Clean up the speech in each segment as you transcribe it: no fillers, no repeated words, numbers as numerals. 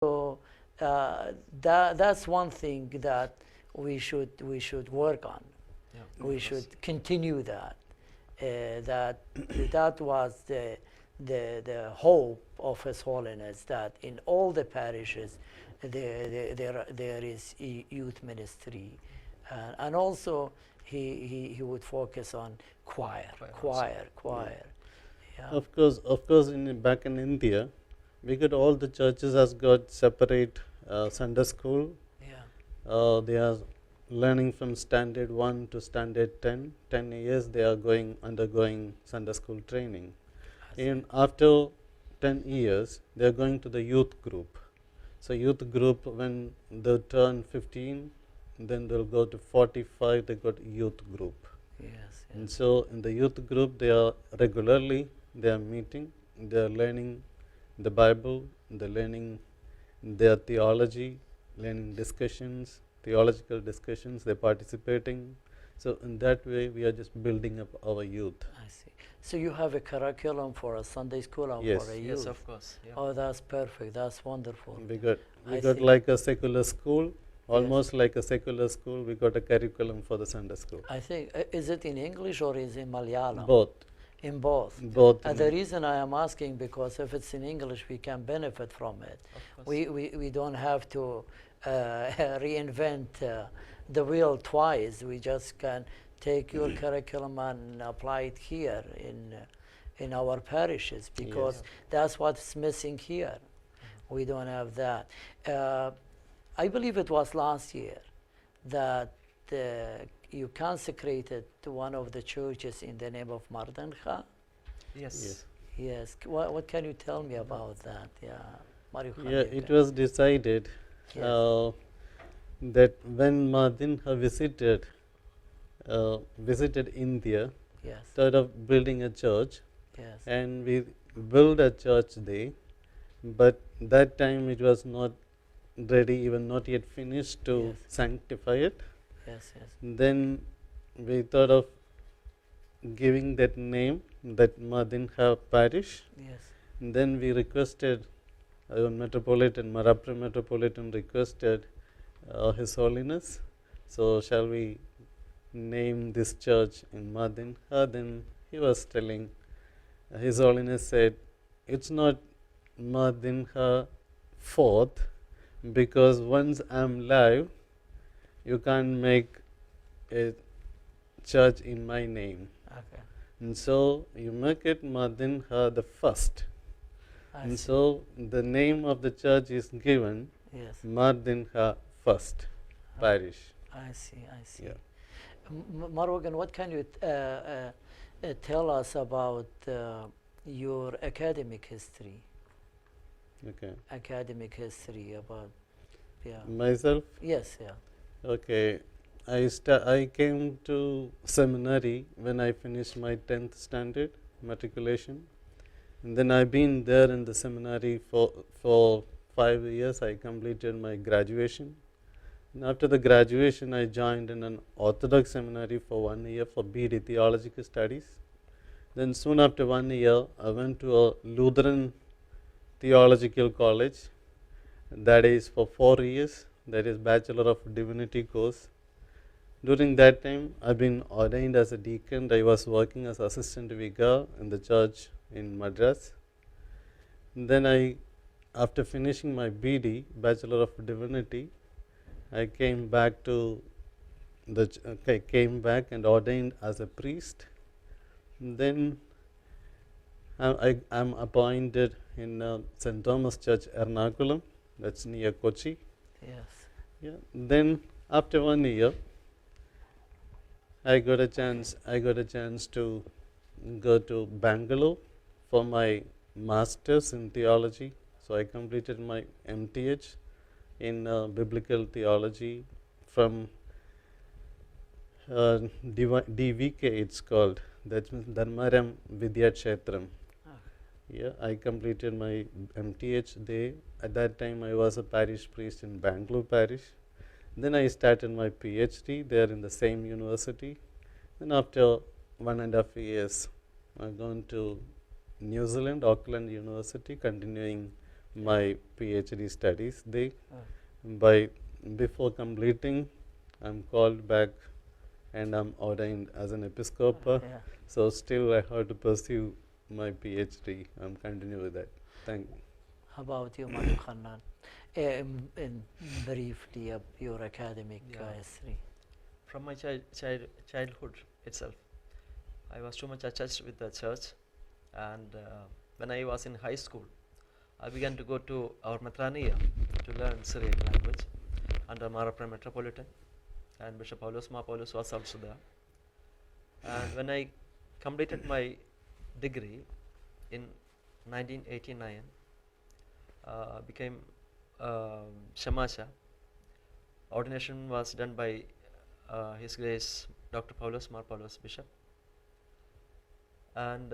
So that's one thing that we should work on. Yeah, We should continue that. That was the hope of His Holiness, that in all the parishes there is youth ministry, and also he would focus on choir. Yeah. Of course, back in India, we got all the churches has got separate Sunday school. Yeah. They are learning from standard 1 to standard 10. 10 years they are undergoing Sunday school training. And after 10 years, they are going to the youth group. So youth group, when they turn 15, then they'll go to 45, they got youth group. Yes. And so in the youth group, they are meeting, they are learning the Bible, they are learning their theology, learning discussions, theological discussions, they are participating. So in that way, we are just building up our youth. I see. So you have a curriculum for a Sunday school and Yes. for a youth? Yes, of course. Yeah. Oh, that's perfect. That's wonderful. We got I see. like a secular school, almost like a secular school. We got a curriculum for the Sunday school. I think, is it in English or is it in Malayalam? Both. In both. Both. And the reason I am asking, because if it's in English, we can benefit from it. Of course. We don't have to reinvent the wheel twice. We just can take your curriculum and apply it here in our parishes, because Yes. that's what's missing here. We don't have that. I believe it was last year that you consecrated to one of the churches in the name of Mardinha. Yes. Yes. Yes. What can you tell me about that? Yeah. Mario Yeah, Khan, you it can- was decided Yes. that when Mardinha visited India, Yes. instead of building a church, Yes. and we built a church there, but that time it was not ready, even not yet finished to Yes. sanctify it. Yes. Yes. Then we thought of giving that name, that Mardinha parish. Yes. And then we requested, Metropolitan requested His Holiness, so shall we name this church in Mardinha? Then he was telling, His Holiness said, it's not Mardinha fourth, because once I'm live, you can't make a church in my name. Okay. And so you make it Mardinha the first. I And see. so the name of the church is given Yes. Mardinha First Parish. I see. I see. Yeah. Marwagan, what can you tell us about your academic history? Okay. Academic history about, yeah. Myself, Yes. Yeah. okay. I came to seminary when I finished my 10th standard matriculation. And then I've been there in the seminary for 5 years. I completed my graduation. And after the graduation, I joined in an Orthodox seminary for 1 year for BD theological studies. Then soon after 1 year, I went to a Lutheran theological college. That is for 4 years. That is Bachelor of Divinity course. During that time, I've been ordained as a deacon. I was working as assistant vicar in the church in Madras. And then after finishing my BD, Bachelor of Divinity, I came back and ordained as a priest. And then I'm appointed in St. Thomas Church, Ernakulam, that's near Kochi. Yes. Yeah. Then after 1 year, I got a chance to go to Bangalore for my master's in theology. So I completed my MTH in biblical theology from DVK, it's called. That means Dharmaram Vidya Kshetram. Yeah, I completed my MTH there. At that time, I was a parish priest in Bangalore parish. Then I started my PhD there in the same university. Then after 1.5 years, I've gone to New Zealand, Auckland University, continuing my PhD studies there. Uh, Before completing, I'm called back and I'm ordained as an episcopal. yeah. So still I have to pursue my PhD. I'm continuing with that. Thank you. How about you, Madhu Khannan? In briefly of your academic Yeah. history. From my childhood itself, I was too much attached with the church, and when I was in high school, I began to go to our Matrania to learn Syriac language under Marapra Metropolitan, and Bishop Paulus Mar Paulus was also there. And when I completed my degree in 1989, became Shamasha. Ordination was done by His Grace Dr. Paulus Mar Paulus Bishop, and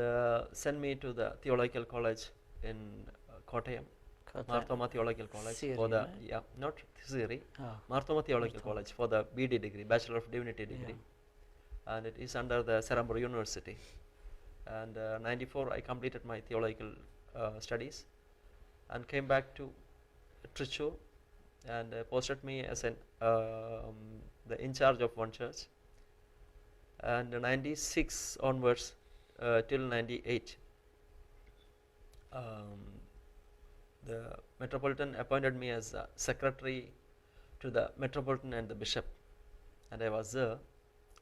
sent me to the theological college in Kottayam, Marthoma Theological College for the not Syri, Marthoma Theological College for the BD degree, Bachelor of Divinity degree, and it is under the Sarambur University. And 94 I completed my theological studies and came back to Trichur, and posted me as an the in charge of one church. And 96 onwards till 98, the Metropolitan appointed me as secretary to the Metropolitan and the Bishop, and I was there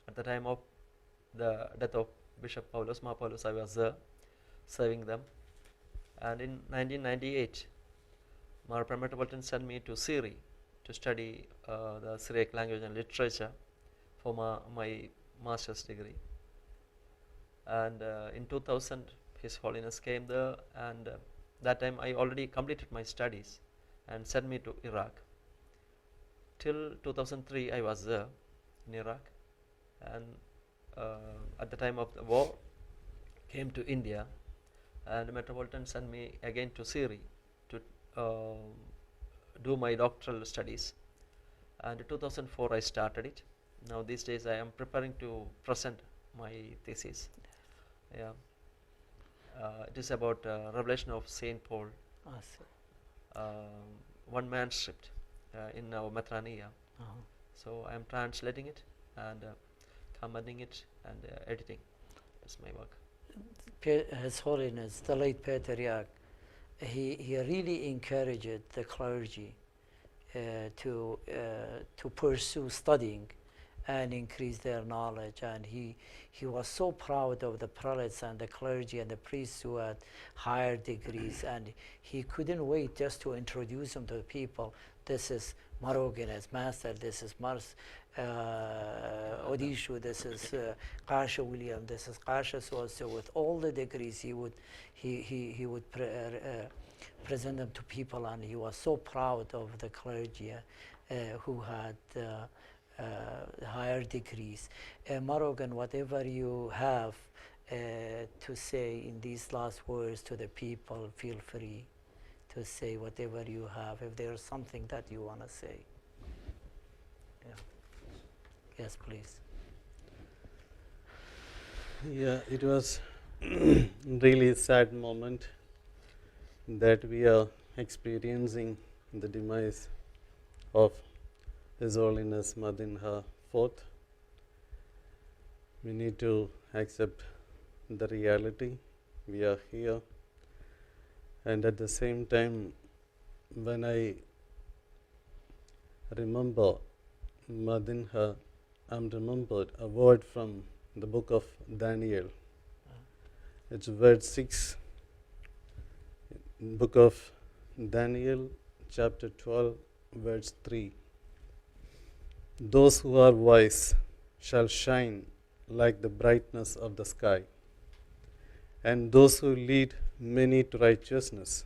at the time of the death of Bishop Paulus Mar Paulus. I was there serving them, and in 1998 Marapra Metropolitan sent me to Syria to study the Syriac language and literature for my master's degree. And in 2000 His Holiness came there, and that time I already completed my studies and sent me to Iraq. Till 2003 I was there in Iraq, and at the time of the war came to India, and the Metropolitan sent me again to Syria to do my doctoral studies, and in 2004 I started it. Now these days I am preparing to present my thesis. Yeah, it is about Revelation of Saint Paul, one manuscript in our Matrania. So I am translating it and commenting it and editing. That's my work. His Holiness, the late Patriarch, he really encouraged the clergy to pursue studying and increase their knowledge, and he was so proud of the prelates and the clergy and the priests who had higher degrees, and he couldn't wait just to introduce them to the people. This is Marogan as master, this is Mars Odishu, this is Kasha William, this is Kasha. So with all the degrees he would present them to people, and he was so proud of the clergy who had higher degrees. Marogan, whatever you have to say in these last words to the people, feel free to say whatever you have, if there's something that you want to say. Yeah. Yes, please. Yeah, it was really a sad moment that we are experiencing the demise of His Holiness Maardinha IV. We need to accept the reality. We are here, and at the same time, when I remember Maardinha, I'm remembered a word from the book of Daniel. It's verse 6, book of Daniel, chapter 12, verse 3. Those who are wise shall shine like the brightness of the sky, and those who lead many to righteousness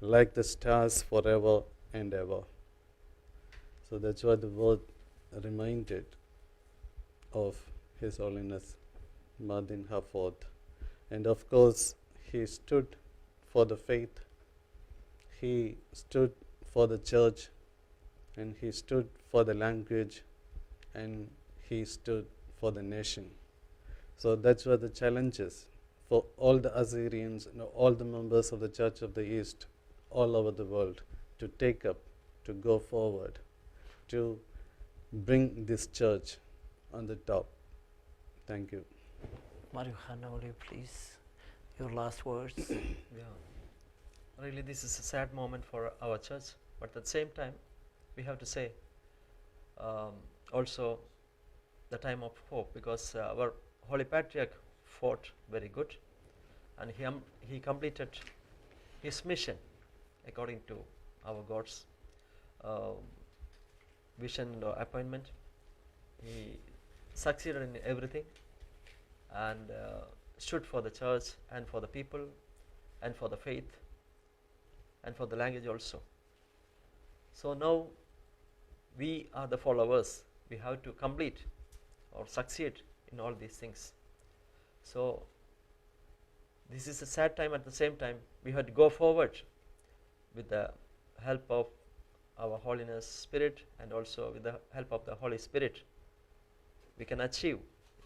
like the stars forever and ever. So that's what the word reminded of His Holiness Maardinha IV. And of course, he stood for the faith, he stood for the church, and he stood for the language, and he stood for the nation. So that's what the challenge is for all the Assyrians, all the members of the Church of the East, all over the world to take up, to go forward, to bring this church on the top. Thank you. Mario Khanoli, please, your last words. Yeah, really this is a sad moment for our church, but at the same time we have to say also the time of hope, because our Holy Patriarch fought very good, and he completed his mission according to our God's vision or appointment. He succeeded in everything and stood for the church and for the people and for the faith and for the language also. So now we are the followers. We have to complete or succeed in all these things. So this is a sad time. At the same time, we have to go forward with the help of our Holiness Spirit and also with the help of the Holy Spirit. We can achieve.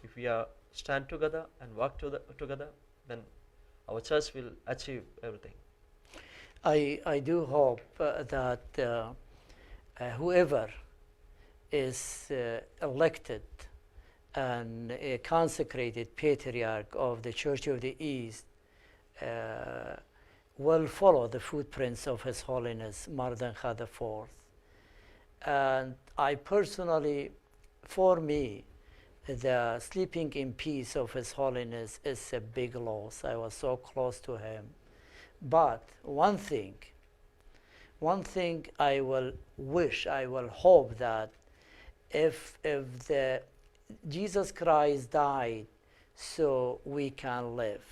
If we are stand together and work together, then our church will achieve everything. I do hope that whoever is elected and a consecrated patriarch of the Church of the East will follow the footprints of His Holiness Mardincha IV. And I personally, for me, the sleeping in peace of His Holiness is a big loss. I was so close to him. But one thing I will wish, I will hope that if the Jesus Christ died so we can live,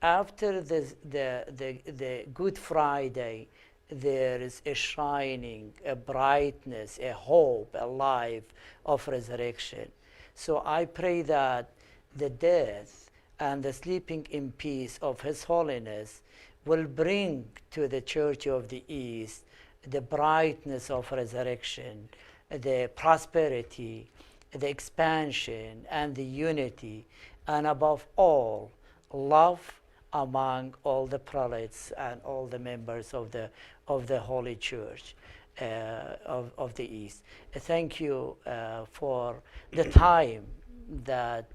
after the Good Friday, there is a shining, a brightness, a hope, a life of resurrection. So I pray that the death and the sleeping in peace of His Holiness will bring to the Church of the East the brightness of resurrection, the prosperity, the expansion, and the unity, and above all, love among all the prelates and all the members of the Holy Church of the East. Thank you for the time that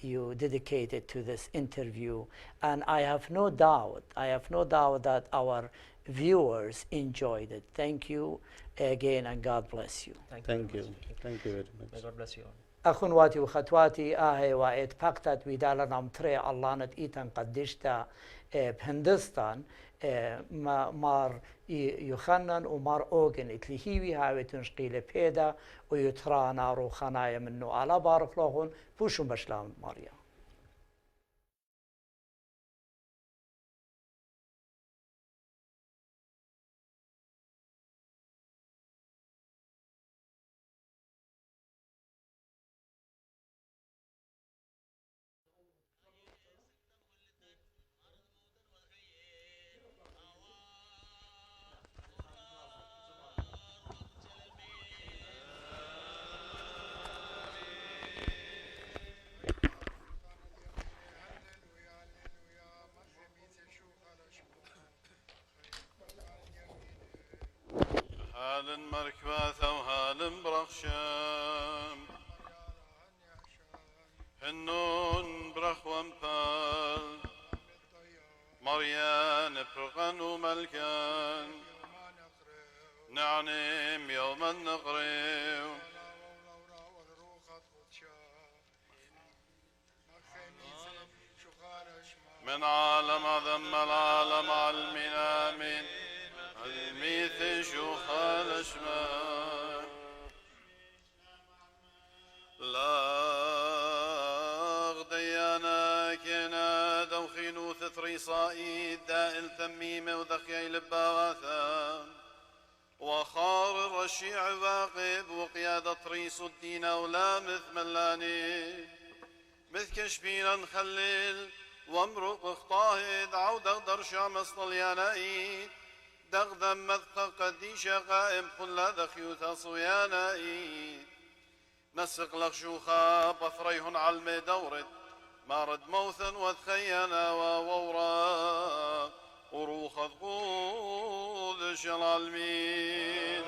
you dedicated to this interview, and I have no doubt that our viewers enjoyed it. Thank you again, and God bless you. Thank you. Thank you very May much. God bless you all. أخواتي وخطواتي وإد بقتت ودالا نمتري الله نتيتن قدشتا بهندستان مار يخنن ومار أوغن إتلهيوي هاوي تنشقيل بيدا ويترانا روخانايا منو على بارك لهم بوشم بشلام ماريا. هالن مركباثة وهالن برخشم هنون برخ ومبال مريان برغن وملكان نعنم يوم النقريو من عالم عظم العالم علمنا من الميث شوخ الاشمال لاغ ديانا كنا دوخينو ثثري صائد دائل ثميمة وذخي لباغاثا وخار الرشيع واقب وقيادة ريس الدين ولا مث ملاني مث كشبينا نخلل وامرق اخطاهد عودة درشا مصطلياناي دغذا مذق قديشة قائم قل ذخيوثا صوياناي نسق لخشوخا بثريهن علم دورد مارد موثا وثخينا وورا وروخ قودش العالمين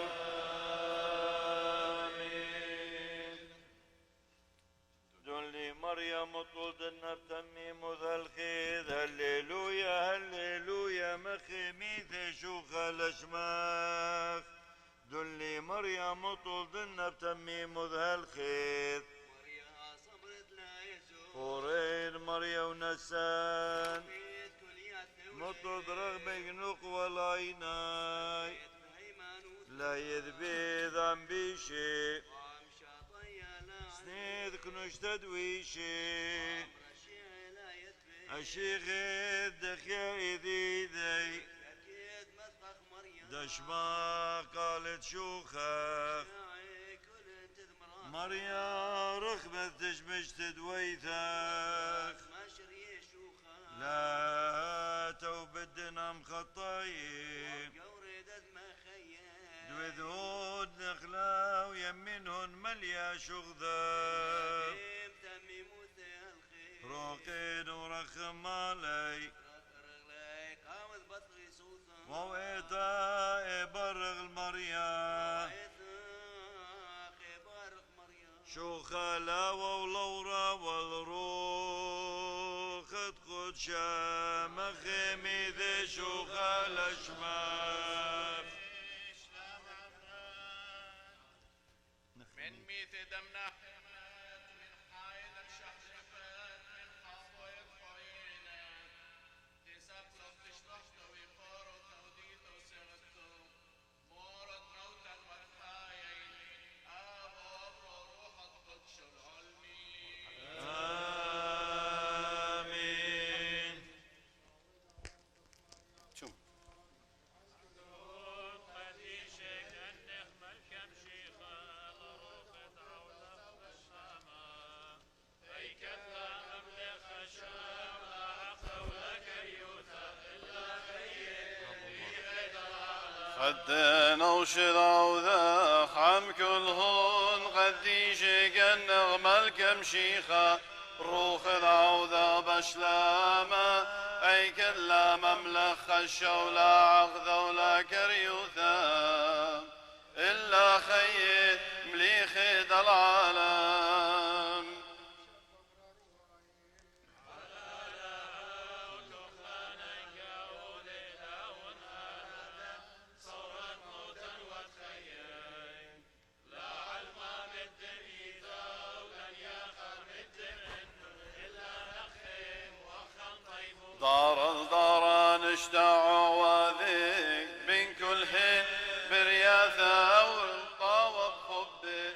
دولي مريم طولد النبتميم ذا الخيذ هللويا هللويا مخيميث شوخ الاشماخ دولي مريم طولد النبتميم ذا الخيذ قرين مريم ونسان مطلد رغم جنوق والعيناي لا يذبيذ عن بيشي سنيد كنوش تدويشي الشيخ الدخيا إذيذي دشما قالت شوخخ مريا رخبت تشمش تدويثخ لا توبدنا مخطايب دوذهود نخلا ويمنهن مليا شغذا روقين ورخم علي وويتا برغ المريا شوخا لا ولورا والروخ تقود شام خيمي ذي شوخا الاشمام من ميت دمنا حمات من حايل الشحشفات من حصوية فاينة تسابلو تشتشتو ويقارو توديتو سغتو مورد موتا والحايين أبو أبرو روح القدس العلمين آمين شو خدنا وشراو ذاخ عم كلهن قديشي كالنغ ملكم شيخة روخ العوذا بشلامة أي كلا مملخ الشولة عقذا ولا كريوثا إلا خيط مليخد العالم دار نشتع وذيك بين كل حين برياثة والطاوب خبه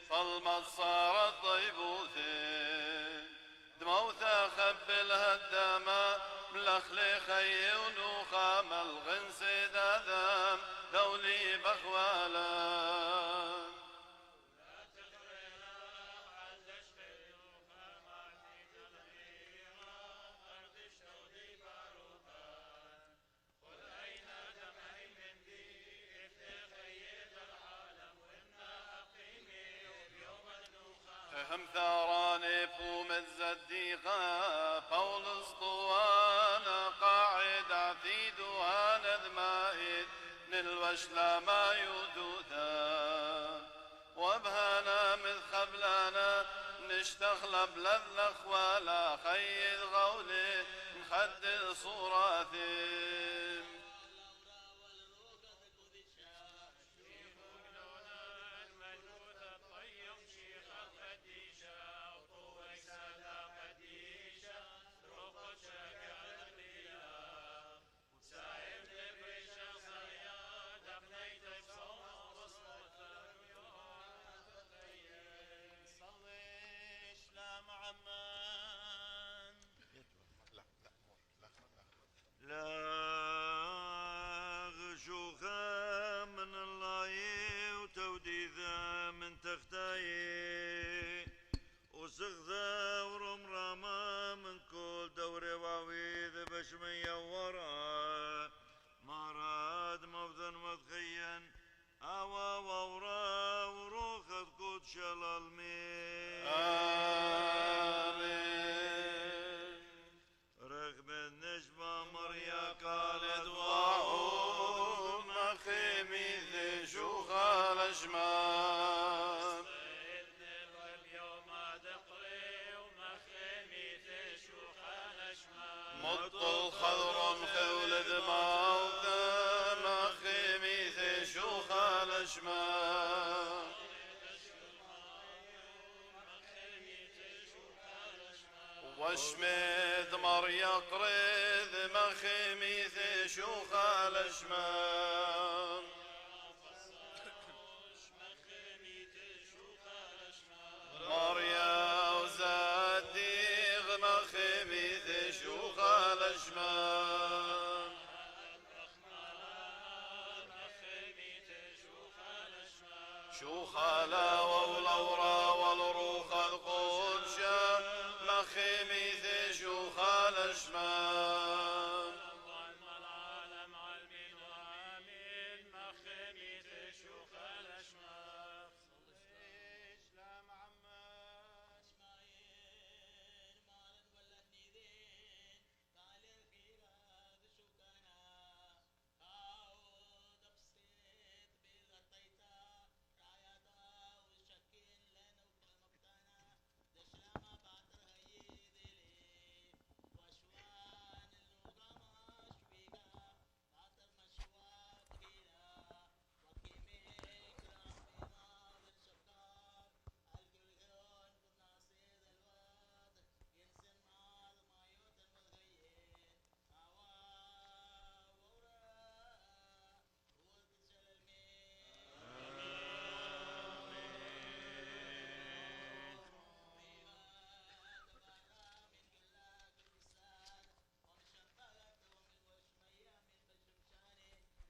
صلمت صارت طيبوثه دموثة خبلها الدمى ملخلي خي ونوخة ملغنس داذم دولي بخوالا هم ثاراني بوم الزديقة فول اسطوانة قاعد عثيد وانا ذمائد نلوش لما يدوثا وبهانا مذخبلانا نشتخلب لذلخ ولا خيد غولي نخدد صوراتي لا غشوخا من الله وتوديذا من تختاي وسغذا ورمراما من كل دوري وعويذ بشمية ورا مراد مفذن مدخيا أوا وورا وروخة قدش الالمين آمين رغم النجمة مريا قالت لشمان واشمد مر يقرذ مخيميث شوخ لشمان مريا وزاديغ مخيميث شوخ لشمان شوخ لا والورا والروخ القدشة مخيميث شوخ لشمان العالم عالمين وامين مخيميث شوخ لشمان اسلام عماش ماين مالن ولا النيدين قال الخيرات شوكانا عاود بسيط بغطيتا راياتا وشكين لنا وكلمبتانا دشلامة باتر هيدلي وشوان اللغة مشويقة باتر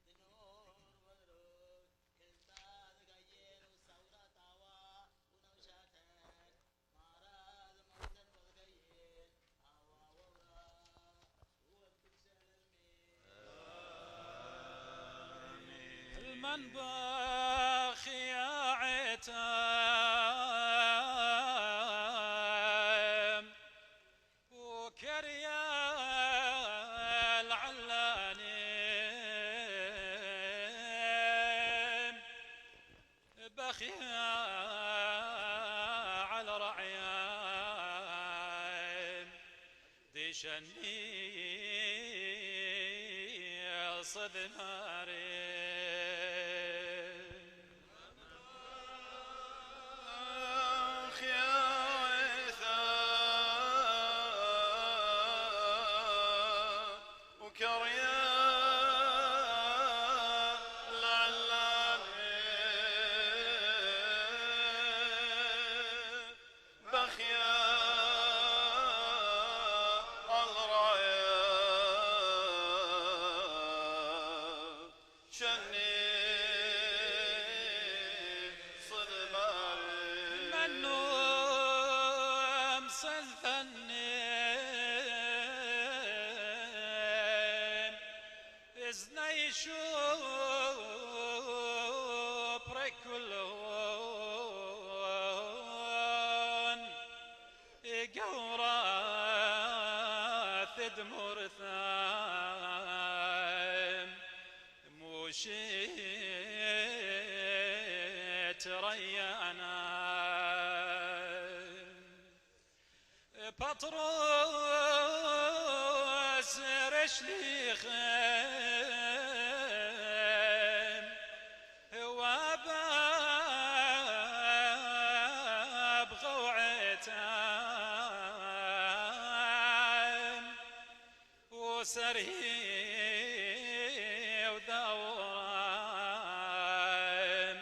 مشوا بخيرا وكيمي كرام بما بالشبكات القلقون بناصيد الواد ينسن مال مايوت الملغيين هوا ورا ودجل المنبخ يا عتام وكريا العلانين بخيا على رعيان دشني صد نارين أخ يا عيثا وكريا العلاني بخيا الرعيا شني صدماري منو مسلثنين إزني شوب ركلون قورا ثدمر ثام موشيت ريانا بطروس رشلي خيم وباب غوعتان وسري ودوران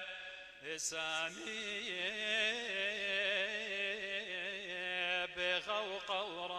سامي بغو قوران